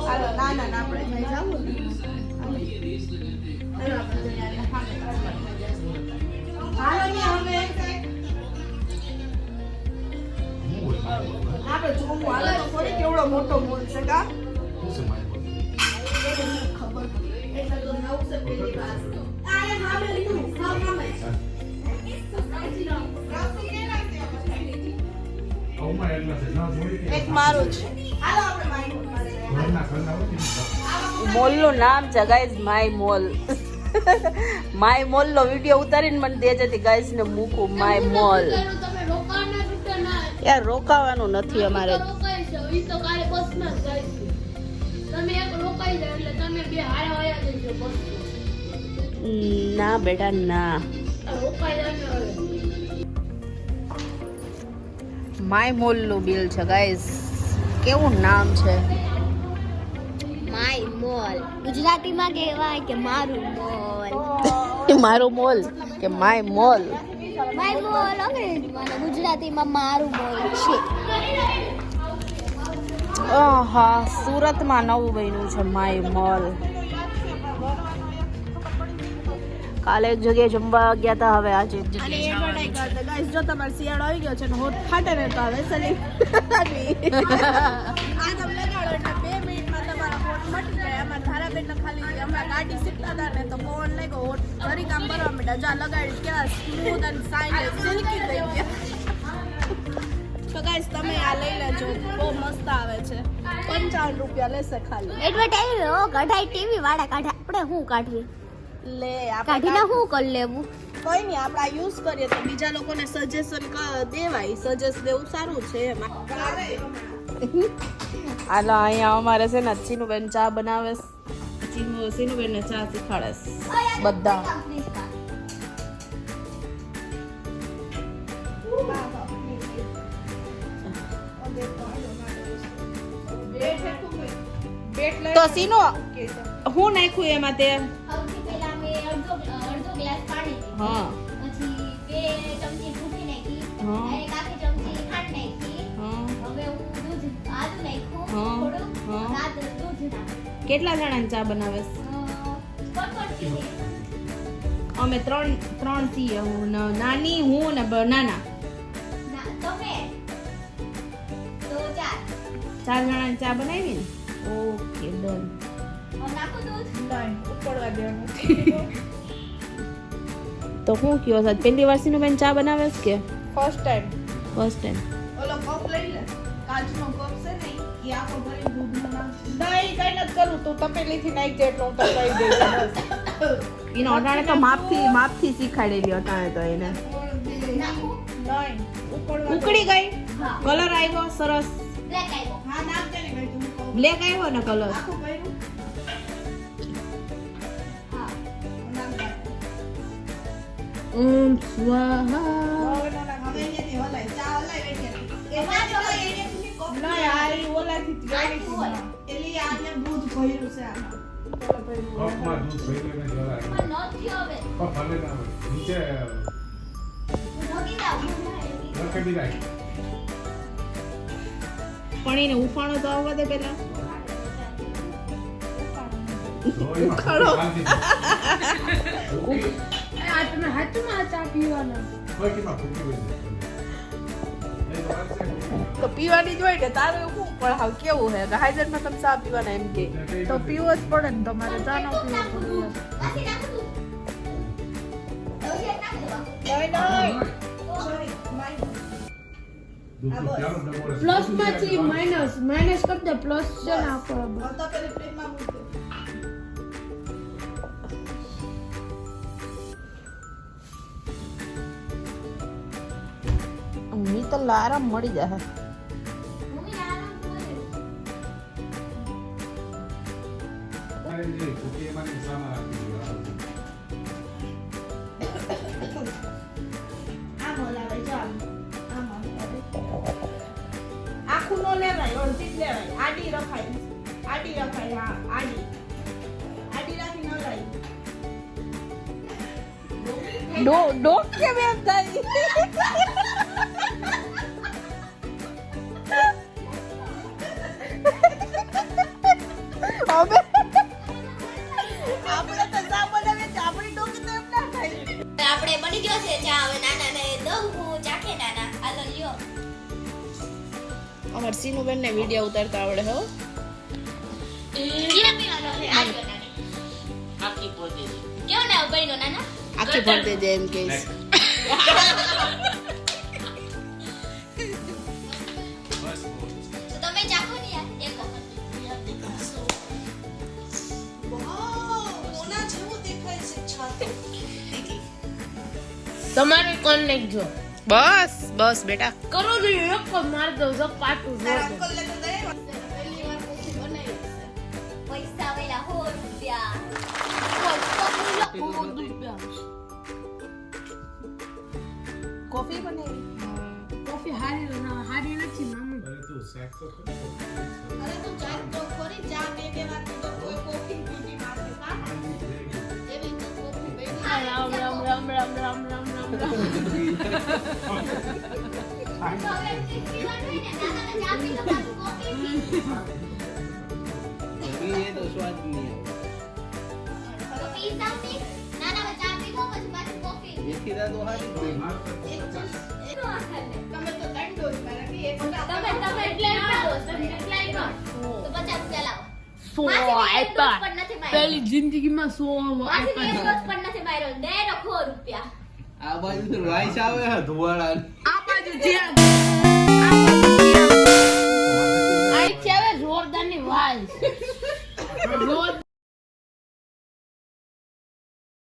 હાલો ના ના ના આપણે જઈ જાવું આપણે જોવું હાલો તો થોડી કેવડો મોટો મોલ છે કા ખબર એટલે તો નવું છે પેલી વાર આરે મામે લીધું ખાવ મામે એક મારું છે હાલો આપણે મોલ નું નામ છે guys my mall my mall નો વિડિયો ઉતારીને મને દેજે થી ગાઈઝ ને મૂકું માય મોલ યાર રોકાવાનું નથી અમારે ના બેટા ના માય મોલ નું બિલ છે ગાઈઝ કેવું નામ છે માય મોલ ગુજરાતીમાં કહેવાય કે મારું મોલ મારું મોલ કે માય મોલ માય મોલ અંગ્રેજીમાં અને ગુજરાતીમાં મારું મોલ છે હા સુરતમાં નવું બન્યું છે માય મોલ કાલે એક જગ્યાએ જમવા ગયા હતા હવે આજે એક જગ્યાએ ગાઈસ જો તમારો શિયાળો આવી ગયો છે ને હોઠ ફાટે ને તો હવે સલી આ તમે લગાડો એટલે 2 મિનિટમાં તમારા હોઠ મટી જાય અમાર ધારાબેન ખાલી હમણાં ગાડી શીખતા હતા ને તો ફોન લઈ ગયો હોઠ ઘરી કામ કરવા માંડ્યા જા લગાડી કેવા સ્મૂથ અને સાઇન સિલ્કી થઈ ગયા તો ગાઈસ તમે આ લઈ લેજો બહુ મસ્ત આવે છે 55 રૂપિયા લેશે ખાલી એડવર્ટાઈઝ હો કઢાઈ ટીવી વાળા કાઢે આપણે હું કાઢવી લે કાઢીને હું કરી લેવું કોઈ નહીં આપણે આ યુઝ કરીએ તો બીજા લોકોને સજેશન દેવાય સજેસ્ટ દેવું સારું છે એમાં હાલો અહીંયા અમારે છે ને ચીનુબેન ચા બનાવે સીનુબેન ને ચા શીખાડે બધા તો સીનો હું નાખ્યું એમાં તે સૌથી પહેલા મે અડધો ગ્લાસ પાણી હા પછી 2 ચમચી ફૂટી નાખી હા અને 1 ચમચી ખાંડ નાખી હા હવે હું દૂધ આદુ નાખ્યું હા. થોડું હા. રાત દૂધ નાખ્યું કેટલા જણાની ચા બનાવે અમે ત્રણ છીએ હું નાની હું ને નાના તમે તો 4 જણાની ચા બનાવી ને ઓકે ડન નાખો દૂધ ઉકળવા દેવાનું તો હું કયો સાહેબ પહેલી વાર સીનુબેન ચા બનાવે છે કે ફર્સ્ટ ટાઈમ ઓલો કપ લઈ લે કાચનો કપ છે ને ઈ આખો ભરી દૂધનો નાખ નહીં કઈ નથી કરું તું તપેલીથી નાખ દે એટલે હું તો કહી દઈશ ઈને અટાણે તો માપથી શીખાડેલી અટાણે તો એને ઉકળી ગઈ કલર આવ્યો સરસ બ્લેક આવ્યો હા નાખ દે ને તું બ્લેક આવ્યો ને કલર ઓમ સ્વાહા પણ એને ઉફાણો તો આવવા દે પેલા ઉખાડો તો પીવાની જ હોય ને તારે શું પણ હાવ કેવું હે હાઈજરમાં તમે ચા પીવાના એમ કે તો પીવો જ પડે ને તમારે ચા ન પીવો પ્લસ માંથી માઇનસ કરી દે પ્લસ છે ને આપો મી તો આરામ મળી જાય આખું નો લેવાય અડધી જ લેવાય આડી રખાય હા આડી રાખી ન લાય ડોક કેમ એમ થાય? હવે આપણે તો ચા બનાવીએ છીએ, આપણી ડોક તો એમ ના થાય. આપણે બની ગયો છે ચા. હવે નાના ને દઉં હું ચાખે નાના. હાલો લ્યો. અમાર સીનુ બેન ને વિડિયો ઉતારતા આવડે હો. કેમ પીવાનો છે આ જો નાની? આખી પોતે છે. કેવો ને બહેનો નાના? આખી ભરતે જાય એમ કહીશ. તો તમે ચાખો ને યાર એક વખત. તમારે કોણ નાખજો બસ બસ બેટા. કરો જોઈએ એક જ માર દો જો પાટું જોર દો. પૈસા વેલા ₹100. કોફી બનાવી. કોફી હારી નથી મામુ. અરે તું ચા તો ખોરી ચા બે વાર તો કોઈ કોફી પીધી માથે કા એવી તો કોફી બેઠી. રામ રામ રામ રામ રામ રામ રામ રામ. તો હવે પીવાનું હોય ને નાના ચા પી તો પાછું કોફી પી. ये तो स्वाद नहीं है તો પી સાઉથી નાના ચા પીવો પછી પાછું કોફી. मीठी दा तो हारी कोई એનો આખર ને તમે તો દંડો જ મારા કે એક તમે એટલાય કરો તમે એટલાય કરો તો 50 રૂપિયા લાવો. 100 આપ્યા. પણ નથી માર્યો. પહેલી જિંદગીમાં 100 માસી એક આપ્યા. રોજ પણ નથી માર્યો. દેરો ₹100. आ बाजू से वाइस आवे है धुआड़ा આ બાજુ જે આ છે હવે જોરદારની વાલ.